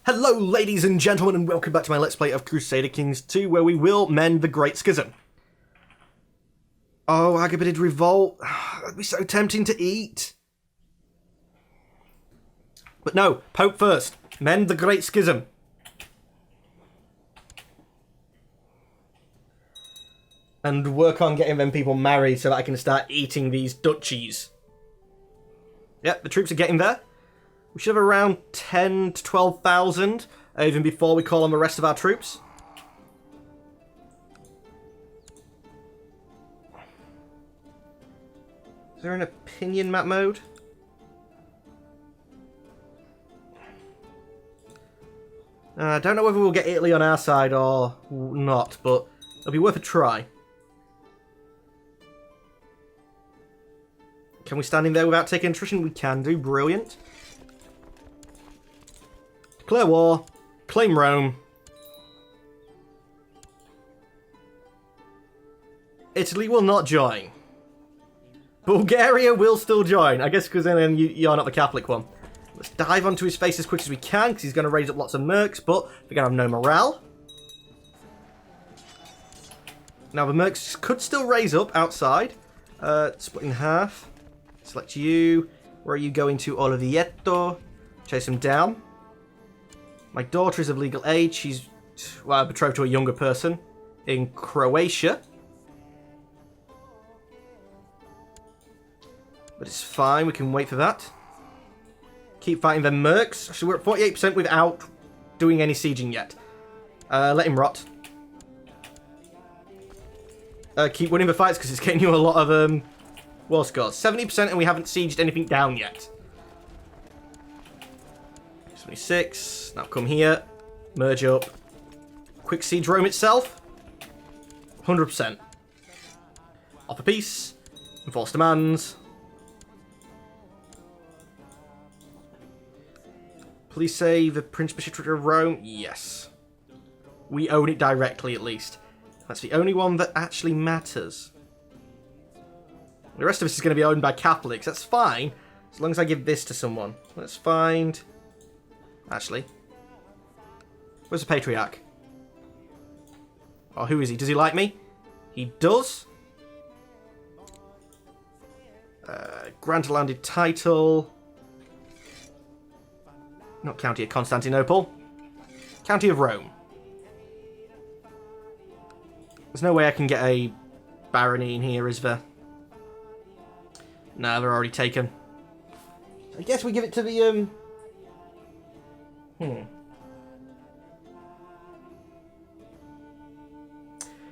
Hello ladies and gentlemen, and welcome back to my Let's Play of Crusader Kings 2, where we will mend the Great Schism. Oh, Agabidid Revolt. That'd be so tempting to eat. But no, Pope first. Mend the Great Schism. And work on getting them people married so that I can start eating these duchies. Yep, the troops are getting there. We should have around 10 to 12,000, even before we call on the rest of our troops. Is there an opinion map mode? I don't know whether we'll get Italy on our side or not, but it'll be worth a try. Can we stand in there without taking attrition? We can do. Brilliant. Declare war. Claim Rome. Italy will not join. Bulgaria will still join. I guess because then you're not the Catholic one. Let's dive onto his face as quick as we can, because he's going to raise up lots of mercs, but we're going to have no morale. Now the mercs could still raise up outside. Split in half. Select you. Where are you going to? Olivietto. Chase him down. My daughter is of legal age. She's betrothed to a younger person in Croatia. But it's fine. We can wait for that. Keep fighting them mercs. So we're at 48% without doing any sieging yet. Let him rot. Keep winning the fights because it's getting you a lot of war scores. 70% and we haven't sieged anything down yet. 76. Now come here. Merge up. Quick siege Rome itself. 100%. Offer peace. Enforce demands. Please say the Prince Bishopric of Rome. Yes. We own it directly, at least. That's the only one that actually matters. The rest of us is going to be owned by Catholics. That's fine, as long as I give this to someone. Let's find... Actually. Where's the Patriarch? Oh, who is he? Does he like me? He does. Grant a landed title. Not County of Constantinople. County of Rome. There's no way I can get a barony in here, is there? Nah, they're already taken. I guess we give it to the,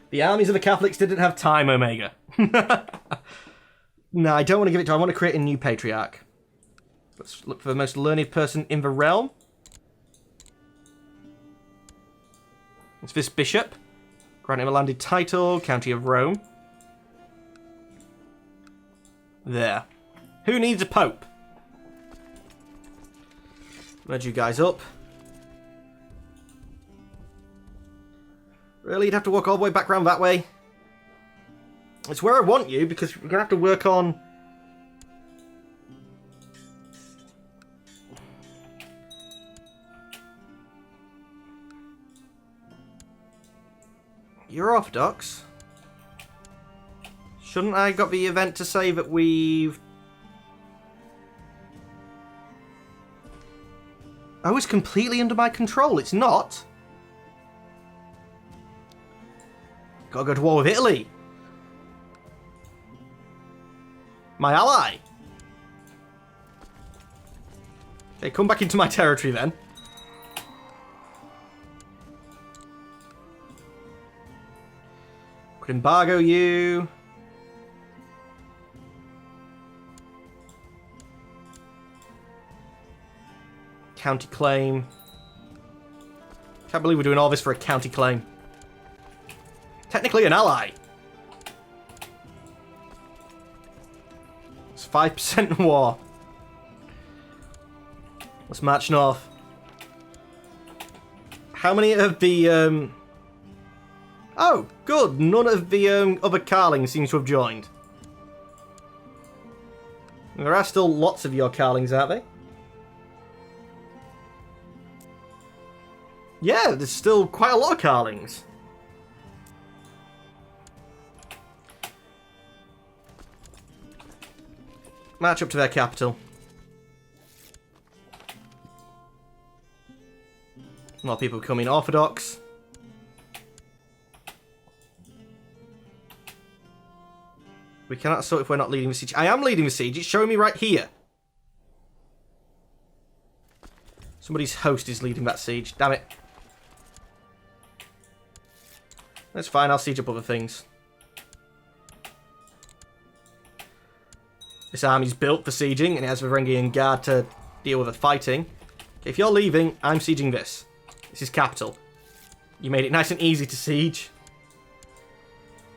The armies of the Catholics didn't have time, Omega. No, I don't want to give it to... I want to create a new patriarch. Let's look for the most learned person in the realm. It's this bishop. Grant him a landed title. County of Rome. There. Who needs a pope? Merge you guys up. Really? You'd have to walk all the way back around that way? It's where I want you, because we're going to have to work on... You're Orthodox. Shouldn't I got the event to say that we've... Oh, it's completely under my control. It's not. Gotta go to war with Italy. My ally. Okay, come back into my territory then. Could embargo you. County claim. Can't believe we're doing all this for a county claim. Technically an ally. It's 5% war. Let's march north. How many of the... Oh, good. None of the other Carlings seems to have joined. There are still lots of your Carlings, aren't they? Yeah, there's still quite a lot of Carlings. March up to their capital. More people coming Orthodox. We cannot assault if we're not leading the siege. I am leading the siege. It's showing me right here. Somebody's host is leading that siege. Damn it. That's fine. I'll siege up other things. This army's built for sieging, and it has the Varangian Guard to deal with the fighting. If you're leaving, I'm sieging this. This is capital. You made it nice and easy to siege.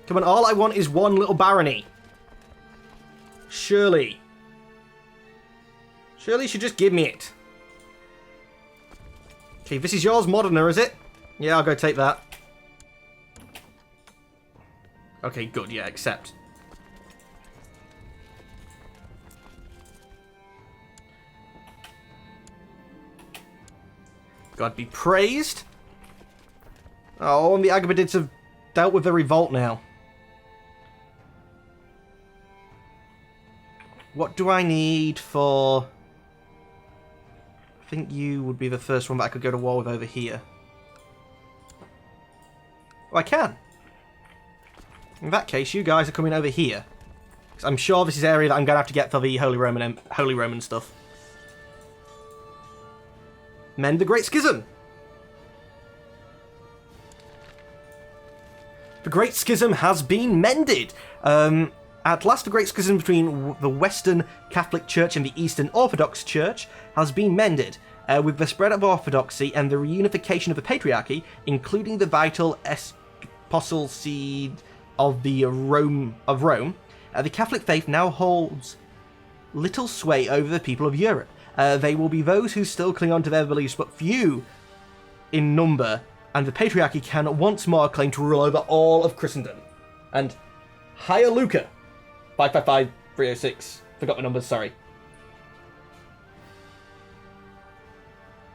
Come on, all I want is one little barony. Surely. Surely you should just give me it. Okay, this is yours, Moderner, is it? Yeah, I'll go take that. Okay, good, yeah, accept. God be praised. Oh, and the Agabadids have dealt with the revolt now. What do I need for... I think you would be the first one that I could go to war with over here. Oh, I can. In that case, you guys are coming over here. Because I'm sure this is the area that I'm going to have to get for the Holy Roman stuff. Mend the Great Schism. The Great Schism has been mended. At last, the Great Schism between the Western Catholic Church and the Eastern Orthodox Church has been mended, with the spread of orthodoxy and the reunification of the Patriarchy, including the vital apostle seed of Rome. The Catholic faith now holds little sway over the people of Europe. They will be those who still cling on to their beliefs, but few in number, and the Patriarchy can once more claim to rule over all of Christendom. And Hiya Luca, 555306. Forgot my numbers, sorry.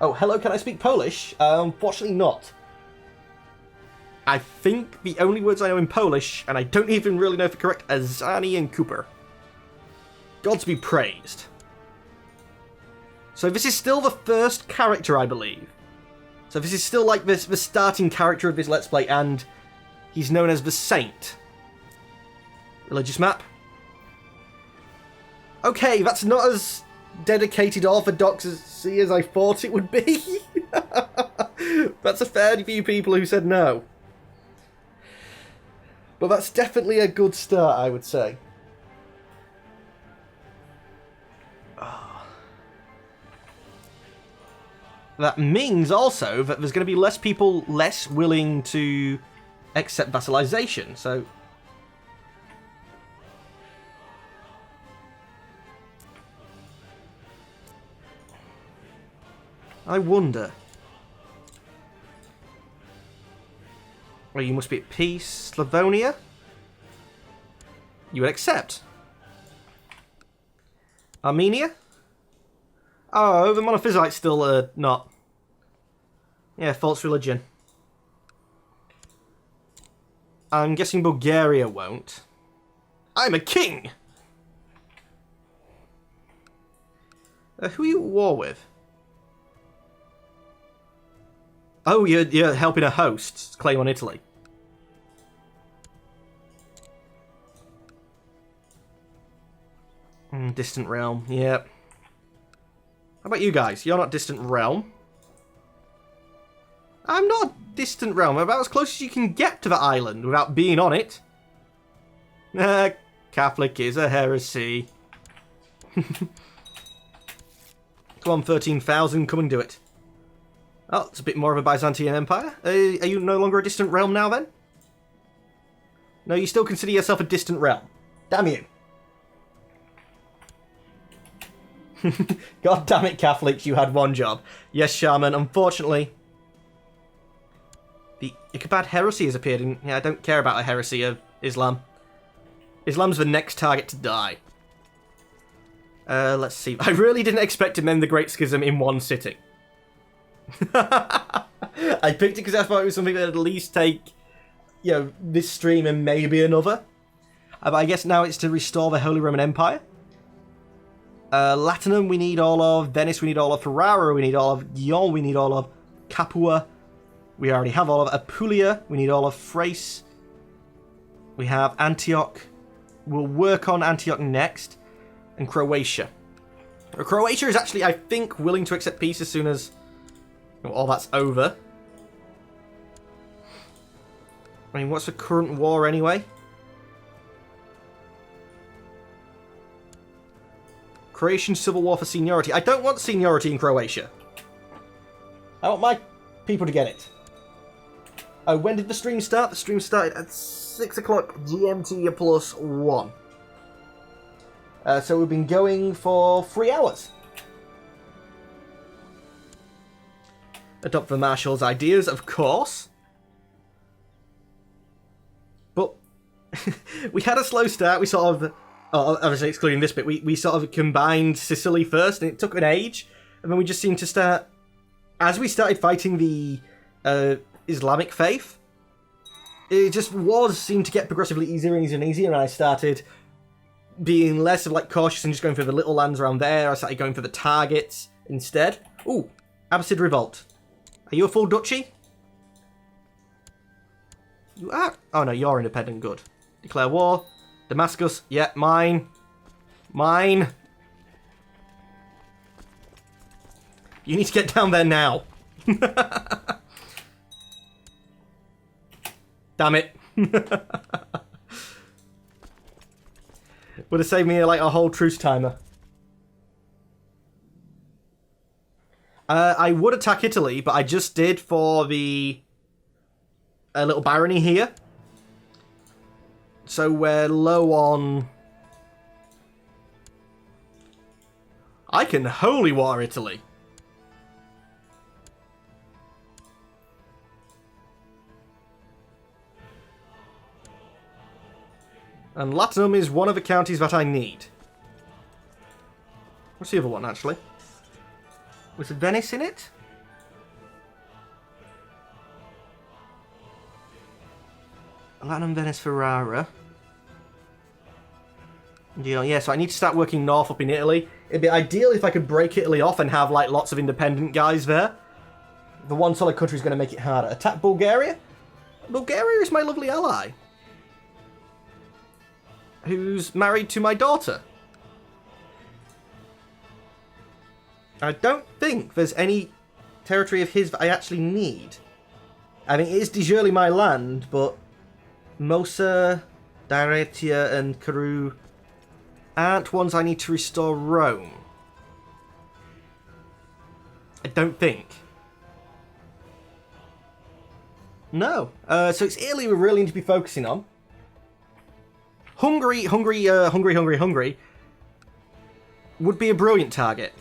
Oh, hello, can I speak Polish? Unfortunately not. I think the only words I know in Polish, and I don't even really know if they're correct, are Zani and Cooper. Gods be praised. So this is still the first character, I believe. So this is still like the starting character of this Let's Play, and he's known as the Saint. Religious map. Okay, that's not as dedicated orthodoxy as I thought it would be. That's a fair few people who said no. But that's definitely a good start, I would say. That means also that there's going to be less people less willing to accept vassalization, so... I wonder. Well, you must be at peace. Slavonia? You would accept. Armenia? Oh, the Monophysite's still not. Yeah, false religion. I'm guessing Bulgaria won't. I'm a king! Who are you at war with? Oh, you're helping a host claim on Italy. Distant realm, yeah. How about you guys? You're not distant realm. I'm not distant realm. I'm about as close as you can get to the island without being on it. Catholic is a heresy. Come on, 13,000, come and do it. Oh, it's a bit more of a Byzantine Empire. Are you no longer a distant realm now, then? No, you still consider yourself a distant realm. Damn you. God damn it, Catholics, you had one job. Yes, Shaman, unfortunately. The Ichabod heresy has appeared, and yeah, I don't care about a heresy of Islam. Islam's the next target to die. Let's see. I really didn't expect to mend the Great Schism in one sitting. I I picked it because I thought it was something that would at least take, you know, this stream and maybe another. But I guess now it's to restore the Holy Roman Empire. Latinum we need all of, Venice we need all of, Ferrara we need all of, Lyon we need all of, Capua we already have all of, Apulia we need all of, Thrace we have, Antioch, we'll work on Antioch next, and Croatia. Croatia is actually, I think, willing to accept peace as soon as all that's over. I mean, what's the current war anyway? Croatian civil war for seniority. I don't want seniority in Croatia. I want my people to get it. Oh, when did the stream start? The stream started at 6 o'clock GMT plus 1. So we've been going for 3 hours. Adopt the Marshal's ideas, of course. But we had a slow start. We sort of, obviously excluding this bit, we sort of combined Sicily first, and it took an age. And then we just seemed to start, as we started fighting the Islamic faith, it just seemed to get progressively easier and easier and easier, and I started being less of like cautious and just going for the little lands around there. I started going for the targets instead. Ooh, Abbasid Revolt. Are you a full duchy? You are? Oh no, you're independent, good. Declare war. Damascus, yeah, mine. Mine. You need to get down there now. Damn it. Would have saved me like a whole truce timer. I would attack Italy, but I just did for the little barony here. So we're low on... I can holy war Italy. And Latinum is one of the counties that I need. What's the other one, actually? Was Venice in it? Latinum, Venice, Ferrara. Yeah, so I need to start working north up in Italy. It'd be ideal if I could break Italy off and have like lots of independent guys there. The one solid country is going to make it harder. Attack Bulgaria? Bulgaria is my lovely ally, who's married to my daughter. I don't think there's any territory of his that I actually need. I mean, it is de jure my land, but Mosa, Diretia, and Karoo aren't ones I need to restore Rome. I don't think. No. So it's Italy we really need to be focusing on. Hungary would be a brilliant target.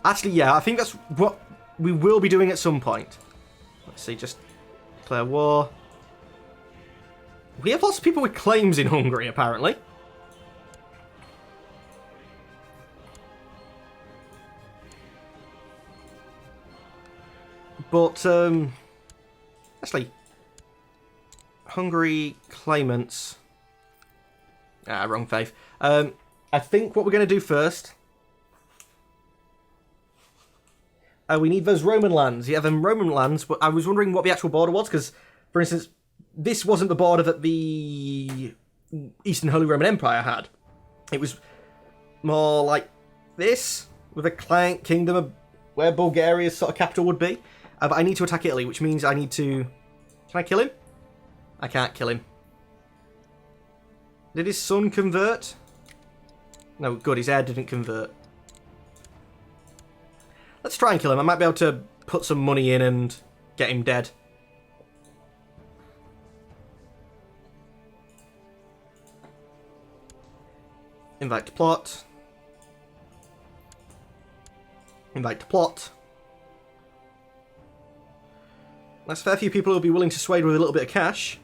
Actually, yeah, I think that's what we will be doing at some point. Let's see, just declare war. We have lots of people with claims in Hungary, apparently. But, actually, Hungary claimants... Ah, wrong faith. I think what we're going to do first... we need those Roman lands. Yeah, them Roman lands, but I was wondering what the actual border was, because, for instance, this wasn't the border that the Eastern Holy Roman Empire had. It was more like this, with a client kingdom of where Bulgaria's sort of capital would be. But I need to attack Italy, which means I need to... Can I kill him? I can't kill him. Did his son convert? No, good, his heir didn't convert. Let's try and kill him. I might be able to put some money in and get him dead. Invite to plot. Invite to plot. That's a fair few people who will be willing to sway with a little bit of cash.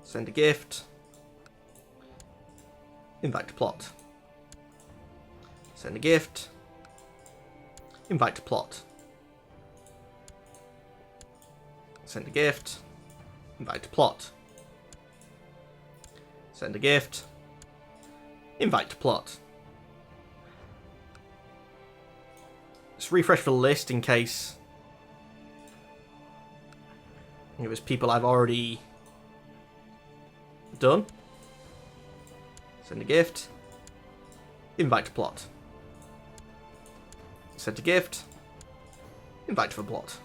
Send a gift. Invite to plot. Send a gift. Invite to plot. Send a gift. Invite to plot. Send a gift. Invite to plot. Let's refresh the list in case it was people I've already done. Send a gift. Invite to plot. Send a gift. Invite to the plot.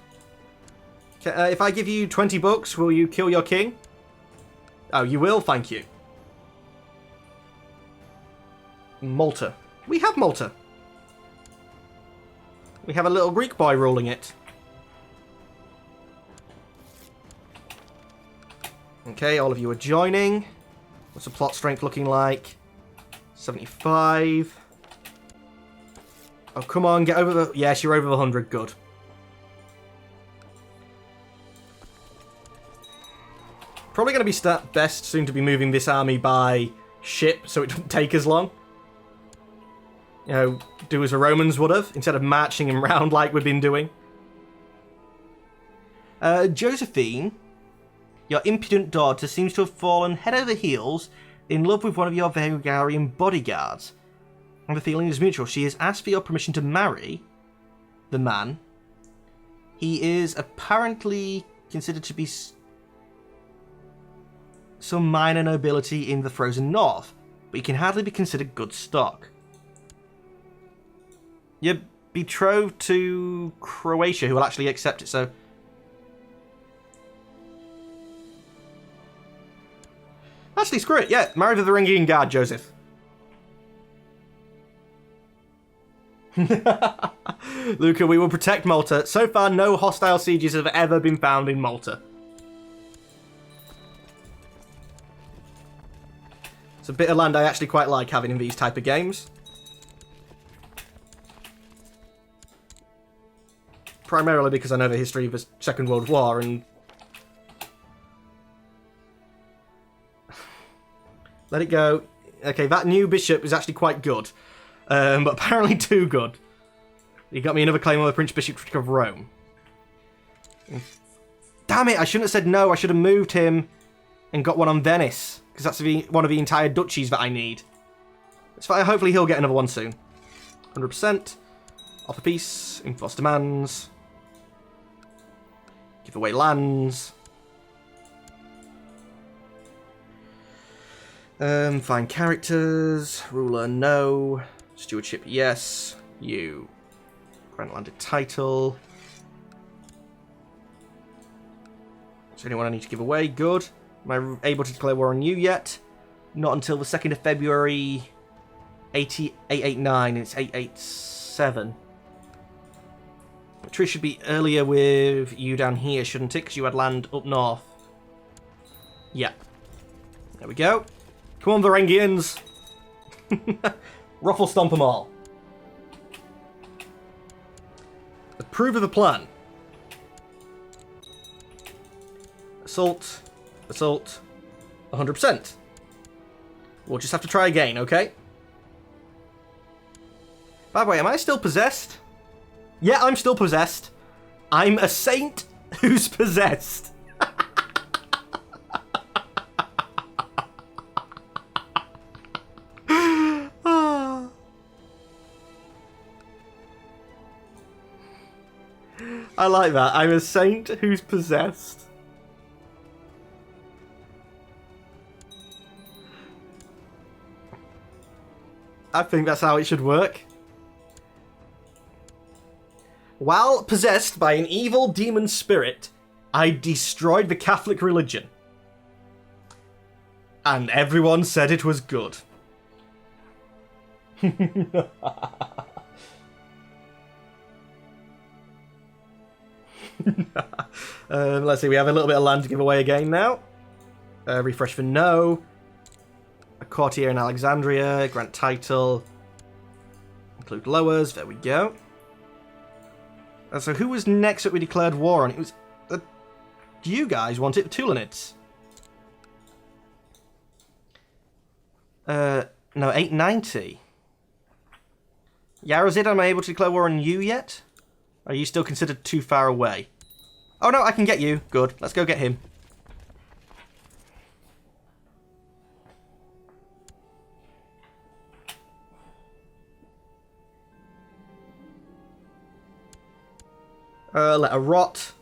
If I give you 20 bucks, will you kill your king? Oh, you will? Thank you. Malta. We have Malta. We have a little Greek boy ruling it. Okay, all of you are joining. What's the plot strength looking like? 75. Oh, come on, get over the... Yes, you're over the 100. Good. Probably going to be best soon to be moving this army by ship so it doesn't take as long. You know, do as the Romans would have, instead of marching him round like we've been doing. Josephine, your impudent daughter seems to have fallen head over heels in love with one of your Bulgarian bodyguards. And the feeling is mutual. She has asked for your permission to marry the man. He is apparently considered to be some minor nobility in the frozen north, but he can hardly be considered good stock. You're betrothed to Croatia, who will actually accept it, so... Actually, screw it, yeah. Marry the Varangian guard, Joseph. Luca, we will protect Malta. So far, no hostile sieges have ever been found in Malta. It's a bit of land I actually quite like having in these type of games. Primarily because I know the history of the Second World War and... Let it go. Okay, that new bishop is actually quite good. But apparently too good. He got me another claim on the Prince Bishopric of Rome. Damn it, I shouldn't have said no. I should have moved him and got one on Venice. Because that's one of the entire duchies that I need. It's fine. Hopefully he'll get another one soon. 100%. Offer peace. Enforce demands. Give away lands. Find characters. Ruler, no. Stewardship, yes. You. Grant landed title. Is there anyone I need to give away? Good. Am I able to declare war on you yet? Not until the 2nd of February 889. It's 887. Tree should be earlier with you down here, shouldn't it? Because you had land up north. Yeah. There we go. Come on, Varangians. Ruffle stomp them all. Approve of the plan. Assault. Assault. 100%. We'll just have to try again, okay? By the way, am I still possessed? Yeah, I'm still possessed. I'm a saint who's possessed. I like that. I'm a saint who's possessed. I think that's how it should work. While possessed by an evil demon spirit, I destroyed the Catholic religion. And everyone said it was good. Let's see, we have a little bit of land to give away again now. Refresh for no. A courtier in Alexandria, grant title. Include lowers, there we go. So who was next that we declared war on? It was... do you guys want it? The Tulanids. No, 890. Yarazid, am I able to declare war on you yet? Are you still considered too far away? Oh no, I can get you. Good. Let's go get him. Let her rot.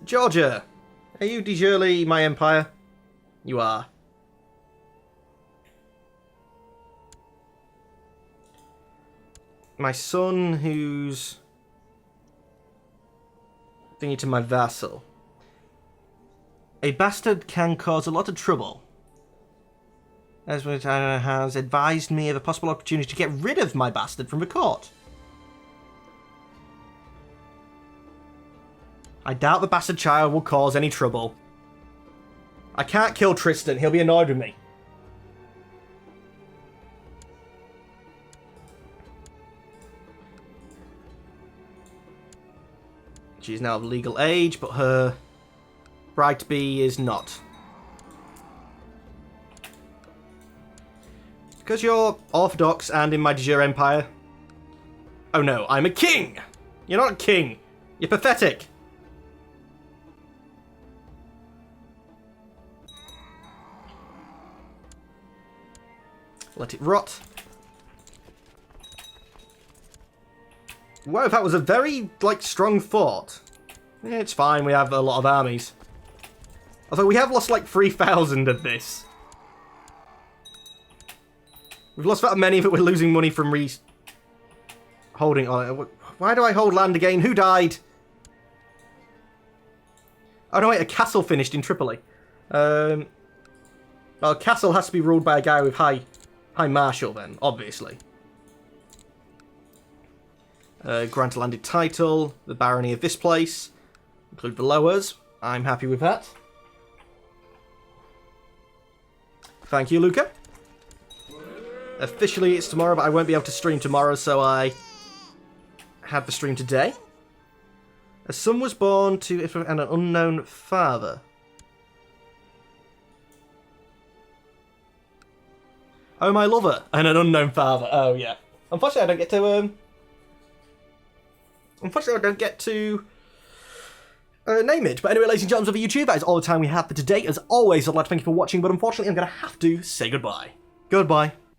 Georgia, are you de jure my empire? You are. My son, who's thingy to my vassal. A bastard can cause a lot of trouble. As has advised me of a possible opportunity to get rid of my bastard from the court. I doubt the bastard child will cause any trouble. I can't kill Tristan, he'll be annoyed with me. She's now of legal age, but her bride-to-be is not. Because you're orthodox and in my de jure empire. Oh no, I'm a king! You're not a king. You're pathetic. Let it rot. Whoa, that was a very, strong fort. It's fine, we have a lot of armies. Although we have lost, 3,000 of this. We've lost that many, but we're losing money from holding on it. Why do I hold land again? Who died? Oh no, wait, a castle finished in Tripoli. Well, a castle has to be ruled by a guy with high marshal then, obviously. Grant a landed title, the barony of this place, include the lowers. I'm happy with that. Thank you, Luca. Officially, it's tomorrow, but I won't be able to stream tomorrow, so I had the stream today. A son was born to an unknown father. Oh, my lover and an unknown father. Oh, yeah. Unfortunately, I don't get to name it. But anyway, ladies and gentlemen of YouTube, that is all the time we have for today. As always, I'd like to thank you for watching, but unfortunately, I'm going to have to say goodbye. Goodbye.